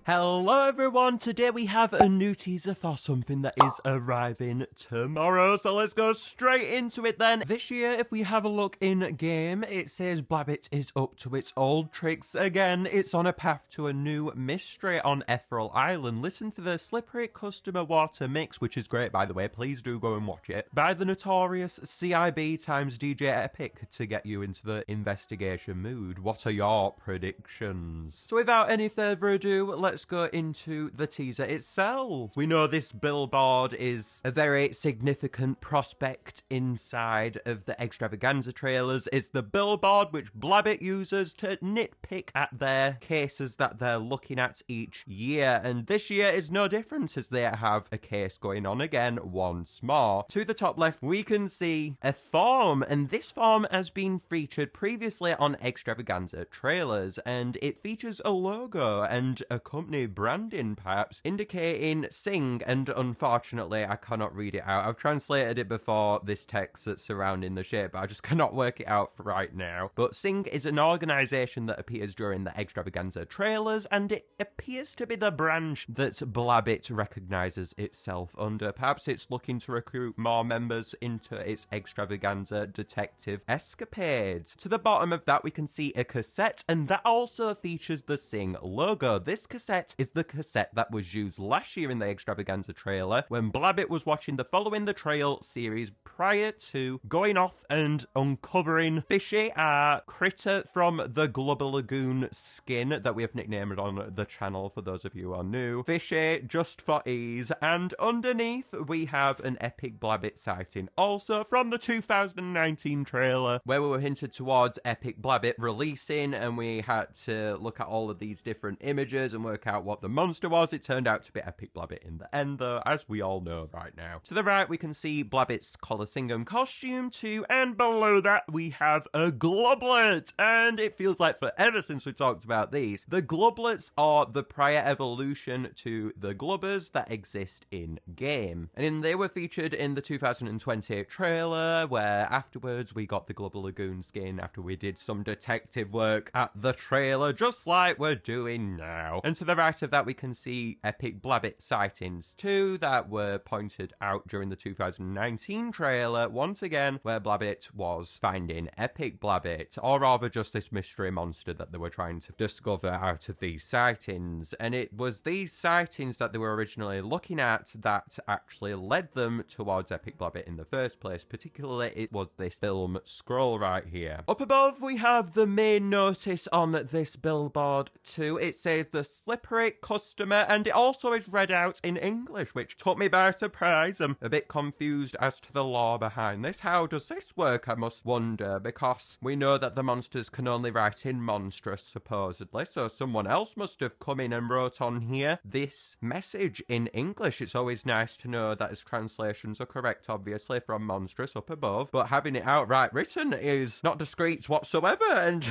Hello everyone, today we have a new teaser for something that is arriving tomorrow, so let's go straight into it then. This year, if we have a look in game, it says Blabbit is up to its old tricks again. It's on a path to a new mystery on Ethereal Island. Listen to the Slippery Customer Water Mix, which is great by the way, please do go and watch it, by the notorious CIB times DJ Epic to get you into the investigation mood. What are your predictions? So without any further ado, let's go into the teaser itself. We know this billboard is a very significant prospect inside of the Eggstravaganza trailers. It's the billboard which Blabbit uses to nitpick at their cases that they're looking at each year, and this year is no different as they have a case going on again once more. To the top left we can see a form, and this form has been featured previously on Eggstravaganza trailers, and it features a logo and a company branding perhaps indicating Sing, and unfortunately I cannot read it out. I've translated it before this text that's surrounding the shape, but I just cannot work it out right now. But Sing is an organisation that appears during the Eggstravaganza trailers, and it appears to be the branch that Blabbit recognises itself under. Perhaps it's looking to recruit more members into its Eggstravaganza detective escapades. To the bottom of that we can see a cassette, and that also features the Sing logo. This cassette is the cassette that was used last year in the Eggstravaganza trailer when Blabbit was watching the Following the Trail series prior to going off and uncovering Fishy, a critter from the Global Lagoon skin that we have nicknamed on the channel for those of you who are new. Fishy, just for ease. And underneath we have an epic Blabbit sighting also from the 2019 trailer where we were hinted towards epic Blabbit releasing, and we had to look at all of these different images and work out what the monster was. It turned out to be epic Blabbit in the end though, as we all know right now. To the right we can see Blabbit's Coliseum costume too, and below that we have a globlet, and it feels like forever since we talked about these. The globlets are the prior evolution to the glubbers that exist in game, and they were featured in the 2028 trailer where afterwards we got the Global Lagoon skin after we did some detective work at the trailer, just like we're doing now. And to the right of that we can see epic Blabbit sightings too that were pointed out during the 2019 trailer once again, where Blabbit was finding epic Blabbit, or rather just this mystery monster that they were trying to discover out of these sightings. And it was these sightings that they were originally looking at that actually led them towards epic Blabbit in the first place. Particularly it was this film scroll right here. Up above we have the main notice on this billboard too. It says the Slippery Customer, and it also is read out in English, which took me by surprise. I'm a bit confused as to the lore behind this. How does this work, I must wonder, because we know that the monsters can only write in monstrous supposedly, so someone else must have come in and wrote on here this message in English. It's always nice to know that his translations are correct, obviously, from monstrous up above, but having it outright written is not discreet whatsoever, and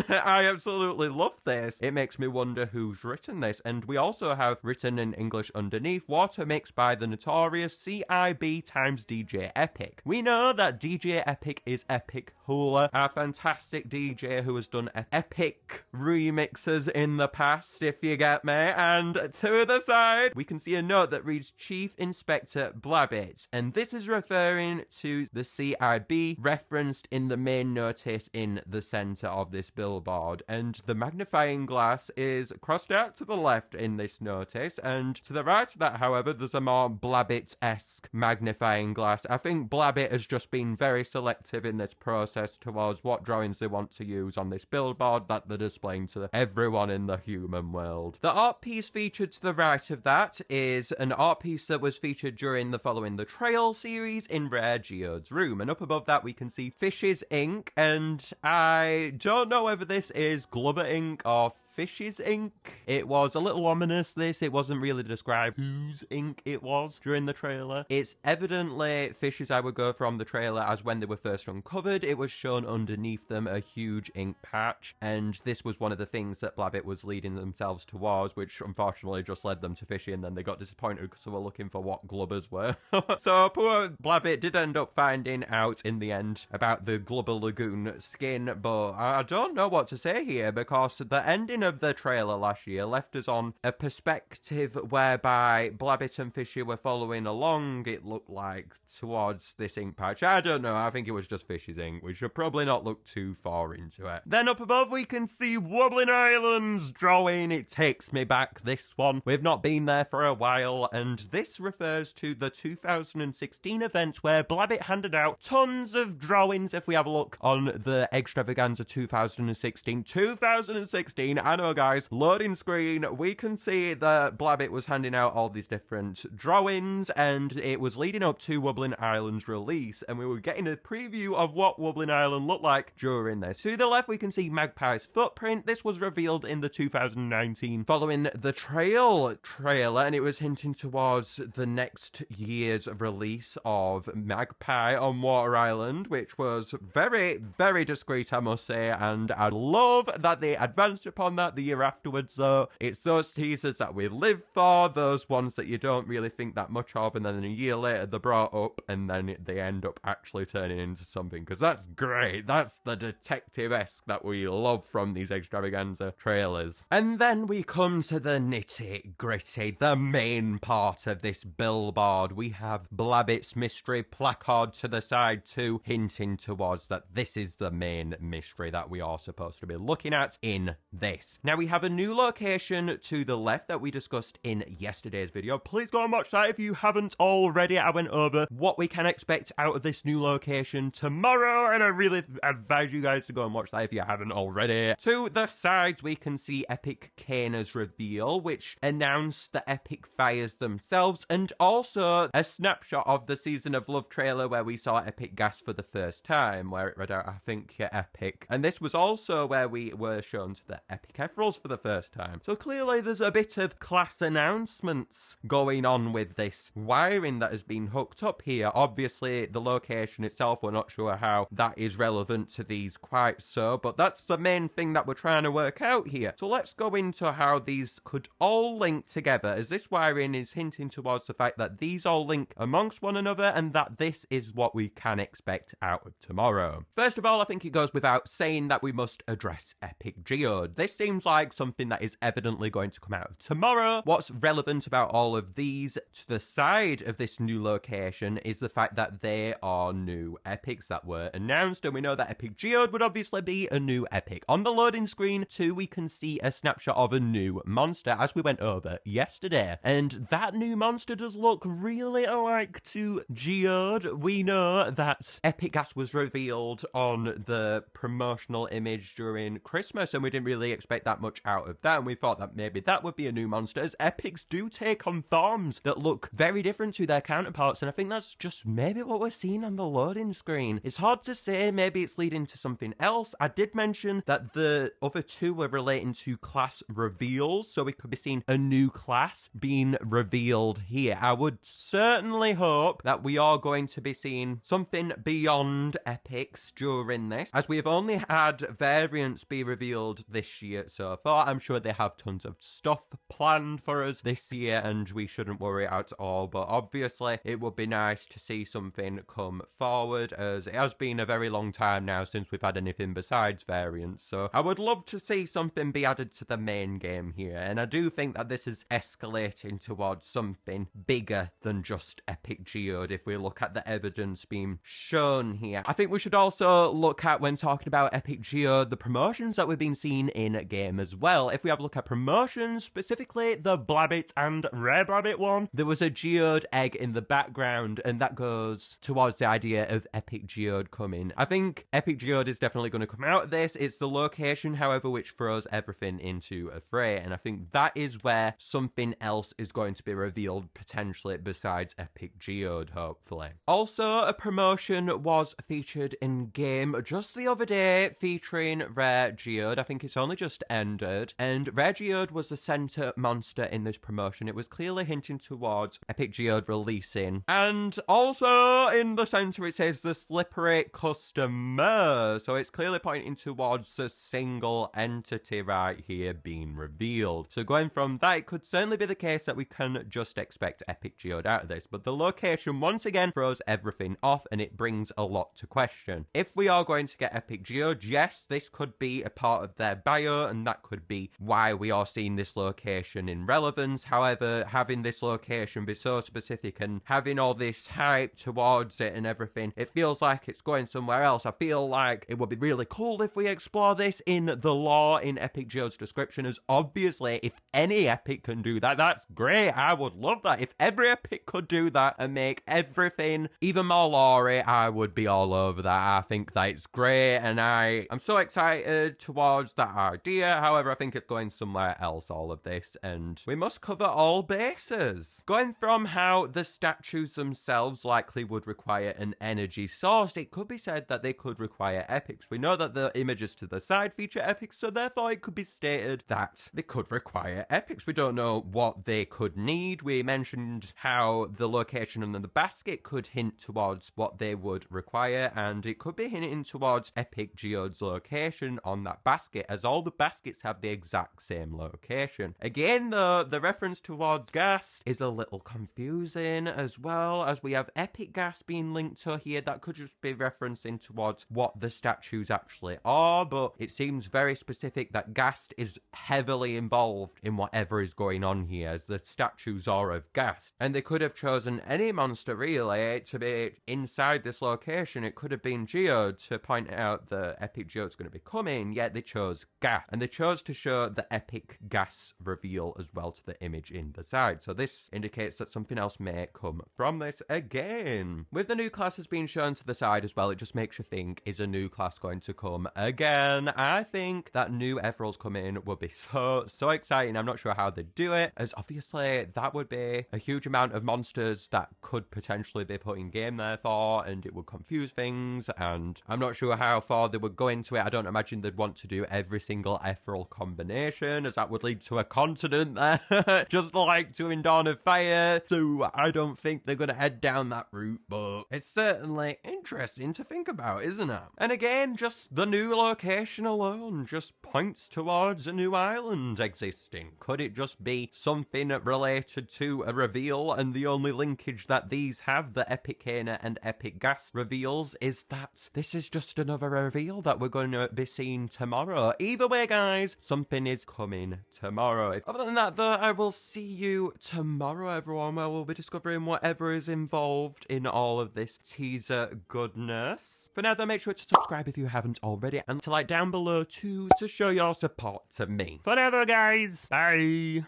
I absolutely love this. It makes me wonder who's written this. And we also have written in English underneath, water mixed by the notorious CIB times DJ Epic. We know that DJ Epic is Epic Hula, our fantastic DJ who has done epic remixes in the past, if you get me. And to the side we can see a note that reads Chief Inspector Blabbit, and this is referring to the CIB referenced in the main notice in the center of this billboard. And the magnifying glass is crossed out to the left in this notice, and to the right of that however there's a more Blabbit-esque magnifying glass. I think Blabbit has just been very selective in this process towards what drawings they want to use on this billboard that they're displaying to everyone in the human world. The art piece featured to the right of that is an art piece that was featured during the Following the Trail series in Rare Geode's room, and up above that we can see Fish's ink, and I don't know whether this is Glubber ink or Fish's ink. It was a little ominous, this. It wasn't really described whose ink it was during the trailer. It's evidently Fish's, I would go from the trailer as when they were first uncovered. It was shown underneath them a huge ink patch, and this was one of the things that Blabbit was leading themselves towards, which unfortunately just led them to Fishy, and then they got disappointed because they were looking for what glubbers were. So poor Blabbit did end up finding out in the end about the Global Lagoon skin, but I don't know what to say here, because the ending of of the trailer last year left us on a perspective whereby Blabbit and Fishy were following along, it looked like, towards this ink patch. I don't know, I think it was just Fishy's ink. We should probably not look too far into it. Then up above we can see Wobbling Islands drawing. It takes me back, this one. We've not been there for a while, and this refers to the 2016 event where Blabbit handed out tons of drawings. If we have a look on the Eggstravaganza 2016, I know guys, loading screen, we can see that Blabbit was handing out all these different drawings, and it was leading up to Wobbling Island's release, and we were getting a preview of what Wobbling Island looked like during this. To the left we can see Magpie's footprint. This was revealed in the 2019 following the Trail trailer, and it was hinting towards the next year's release of Magpie on Water Island, which was very, very discreet, I must say, and I love that they advanced upon that the year afterwards, though. It's those teasers that we live for, those ones that you don't really think that much of, and then a year later they're brought up, and then they end up actually turning into something, because that's great. That's the detective-esque that we love from these Eggstravaganza trailers. And then we come to the nitty-gritty, the main part of this billboard. We have Blabbit's mystery placard to the side too, hinting towards that this is the main mystery that we are supposed to be looking at in this. Now we have a new location to the left that we discussed in yesterday's video. Please go and watch that if you haven't already. I went over what we can expect out of this new location tomorrow, and I really advise you guys to go and watch that if you haven't already. To the sides we can see Epic Kana's reveal, which announced the Epic Fires themselves, and also a snapshot of the Season of Love trailer where we saw Epic Gas for the first time, where it read out, I think, Epic. And this was also where we were shown to the Epic Emeralds for the first time. So clearly there's a bit of class announcements going on with this wiring that has been hooked up here. Obviously, the location itself, we're not sure how that is relevant to these quite so, but that's the main thing that we're trying to work out here. So let's go into how these could all link together, as this wiring is hinting towards the fact that these all link amongst one another, and that this is what we can expect out of tomorrow. First of all, I think it goes without saying that we must address Epic Geode. This seems like something that is evidently going to come out of tomorrow. What's relevant about all of these to the side of this new location is the fact that they are new epics that were announced, and we know that Epic Geode would obviously be a new epic. On the loading screen too, we can see a snapshot of a new monster, as we went over yesterday, and that new monster does look really alike to Geode. We know that Epic Gas was revealed on the promotional image during Christmas, and we didn't really expect that much out of that, and we thought that maybe that would be a new monster, as epics do take on forms that look very different to their counterparts, and I think that's just maybe what we're seeing on the loading screen. It's hard to say, maybe it's leading to something else. I did mention that the other two were relating to class reveals, so we could be seeing a new class being revealed here. I would certainly hope that we are going to be seeing something beyond epics during this, as we have only had variants be revealed this year so far. I'm sure they have tons of stuff planned for us this year, and we shouldn't worry at all, but obviously it would be nice to see something come forward, as it has been a very long time now since we've had anything besides variants, so I would love to see something be added to the main game here, and I do think that this is escalating towards something bigger than just Epic Geode if we look at the evidence being shown here. I think we should also look at, when talking about Epic Geode, the promotions that we've been seeing in game as well. If we have a look at promotions, specifically the Blabbit and Rare Blabbit one, there was a Geode egg in the background, and that goes towards the idea of Epic Geode coming. I think Epic Geode is definitely going to come out of this. It's the location, however, which throws everything into a fray, and I think that is where something else is going to be revealed potentially besides Epic Geode, hopefully. Also, a promotion was featured in game just the other day featuring Rare Geode. I think it's only just ended, and Rare Geode was the center monster in this promotion. It was clearly hinting towards Epic Geode releasing, and also in the center it says the slippery customer, so it's clearly pointing towards a single entity right here being revealed. So going from that, it could certainly be the case that we can just expect Epic Geode out of this, but the location once again throws everything off, and it brings a lot to question. If we are going to get Epic Geode, yes, this could be a part of their bio and that could be why we are seeing this location in relevance. However, having this location be so specific and having all this hype towards it and everything, it feels like it's going somewhere else. I feel like it would be really cool if we explore this in the lore in Epic Geode's description, as obviously if any Epic can do that, that's great. I would love that. If every Epic could do that and make everything even more lore-y, I would be all over that. I think that it's great, and I'm so excited towards that idea. However, I think it's going somewhere else, all of this, and we must cover all bases. Going from how the statues themselves likely would require an energy source, it could be said that they could require epics. We know that the images to the side feature epics, so therefore it could be stated that they could require epics. We don't know what they could need. We mentioned how the location under the basket could hint towards what they would require, and it could be hinting towards Epic Geode's location on that basket, as all the baskets have the exact same location. Again, though, the reference towards gas is a little confusing, as well as we have Epic Gas being linked to here. That could just be referencing towards what the statues actually are, but it seems very specific that gas is heavily involved in whatever is going on here, as the statues are of gas. And they could have chosen any monster, really, to be inside this location. It could have been Geode to point out that Epic Geode's going to be coming, yet they chose gas. And they chose to show the Epic Gas reveal as well to the image in the side. So this indicates that something else may come from this again. With the new classes being shown to the side as well, it just makes you think, is a new class going to come again? I think that new Ethereals coming would be so exciting. I'm not sure how they do it, as obviously that would be a huge amount of monsters that could potentially be put in game therefore, and it would confuse things, and I'm not sure how far they would go into it. I don't imagine they'd want to do every single Ethereal combination, as that would lead to a continent there, just like doing Dawn of Fire, so I don't think they're going to head down that route, but it's certainly interesting to think about, isn't it? And again, just the new location alone just points towards a new island existing. Could it just be something related to a reveal, and the only linkage that these have, the Epic Kana and Epic Gas reveals, is that this is just another reveal that we're going to be seeing tomorrow? Either way, guys, something is coming tomorrow. Other than that, though, I will see you tomorrow, everyone, where we'll be discovering whatever is involved in all of this teaser goodness. For now, though, make sure to subscribe if you haven't already, and to like down below too, to show your support to me. For now, though, guys, bye!